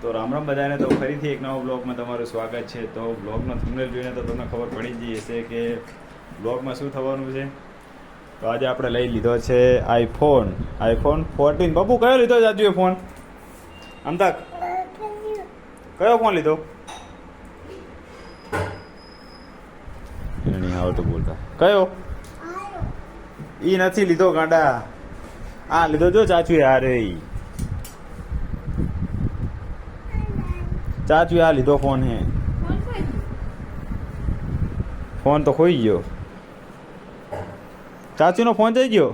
તો રામ રામ બધાને. તો ફરીથી એક નવા બ્લોગમાં તમારું સ્વાગત છે. તો બ્લોગનો થંબનેલ જોઈને તો તમને ખબર પડી જ હશે કે બ્લોગમાં શું થવાનું છે. તો આજે આપણે લઈ લીધો છે આઈફોન 14. બાપુ કયો લીધો છે આજુ ફોન? આમ તક કયો ફોન લીધો? નહીં આવતો બોલતા. કયો? ઈ નથી લીધો ગાંડા, આ લીધો જો ચાચુ. યાર ચાચુ આ લીધો ફોન હે. ફોન તો ખોઈ ગયો. ચાચુનો ફોન જઈ ગયો.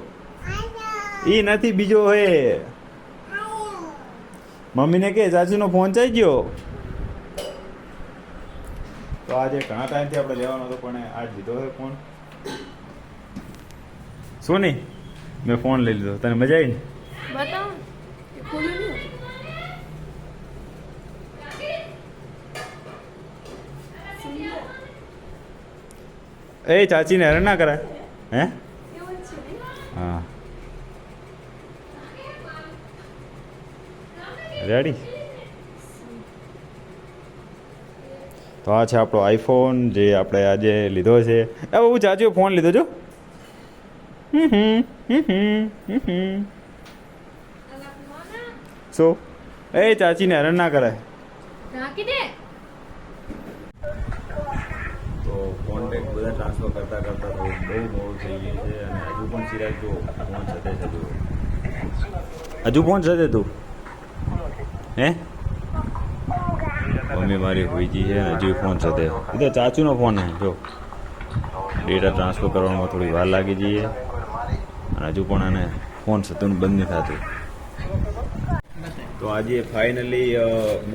ઈ નથી, બીજો હે. મમ્મીને કે ચાચુનો ફોન જઈ ગયો. તો આજે ઘણા ટાઈમથી આપણે લેવાનો હતો પણ આજ લીધો છે ફોન. સોની મેં ફોન લઈ લીધો. તને મજા આવી ને? બતાવો ખોલું નહીં. એ ચાચીને હેરાન ના કરાય. હે હા રેડી. તો આ છે આપણો આઈફોન જે આપણે આજે લીધો છે. એ બહુ ચાચીએ ફોન લીધો છો. સો એ ચાચીને હેરાન ના કરાય. ઢાંકી દે. તો કોન્ટેક્ટ બધા ટ્રાન્સફર કરતાં તો બહુ મોડું થઈ ગયું છે અને હજુ પણ સિરાજ જો ફોન સાથે છે. હજુ ફોન સાથે તું હે? મમ્મી મારી હોઈજી છે અને હજુ ફોન સાથે. એ તો ચાચુનો ફોન હે. જો ડેટા ટ્રાન્સફર કરવામાં થોડી વાર લાગી જઈએ અને હજુ પણ આને ફોન થતું બંધ નહીં થતું. તો આજે ફાઇનલી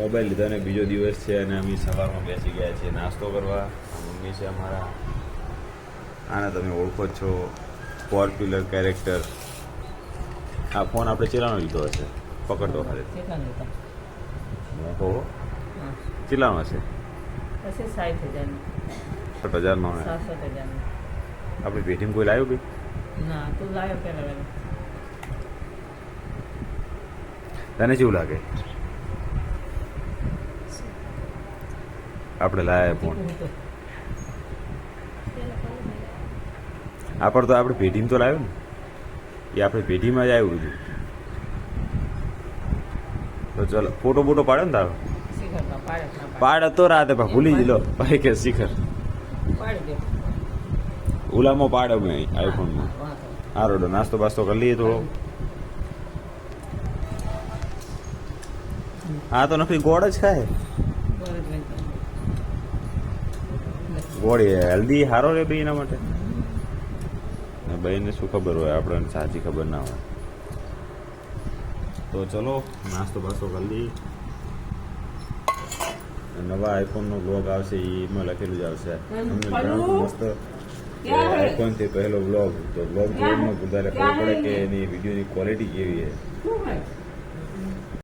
મોબાઈલ લીધાને બીજો દિવસ છે અને અમે સવારમાં બેસી ગયા છીએ નાસ્તો કરવા. મમ્મી છે અમારા. આને તમે ઓળખો જ છો, પોપ્યુલર કેરેક્ટર. આ ફોન આપણે ચેલાનો લીધો હશે? પકડતો ખાલી મોટો ચેલાનો છે? 60,000નો. આપણી પેટીમાં કોઈ લાવ્યો ભાઈ? ના, તું લાવ્યો પેલા. તને કેવું લાગે? આપણે લાયા ફોન આ પર તો આપણે પેઢીમાં તો લાવ્યો ને. એ આપણે પેઢીમાં જ આવ્યું બધું. તો ચલો ફોટો બોટો પાડે ને તારો? પાડ હતો રાતે પણ ભૂલી જ લો ભાઈ કે શિખર ઓલામાં પાડે મેં આઈફોનમાં. હારો નાસ્તો બાસ્તો કરી લઈએ થોડો. હા તો નથી ગોળ જ ખાય. ગોળ હેલ્ધી સારો રે ભાઈ એના માટે. ભાઈને શું ખબર હોય, આપણને સાચી ખબર ના હોય. તો ચલો નાસ્તો બાસ્તો કરી લઈએ. નવા આઈફોનનો બ્લોગ આવશે એમાં લખેલું જ આવશે. તમને ઘણું મસ્ત આઈફોનથી પહેલો બ્લોગ. તો બ્લોગ જોઈને વધારે ખબર પડે કે એની વિડીયોની ક્વોલિટી કેવી છે.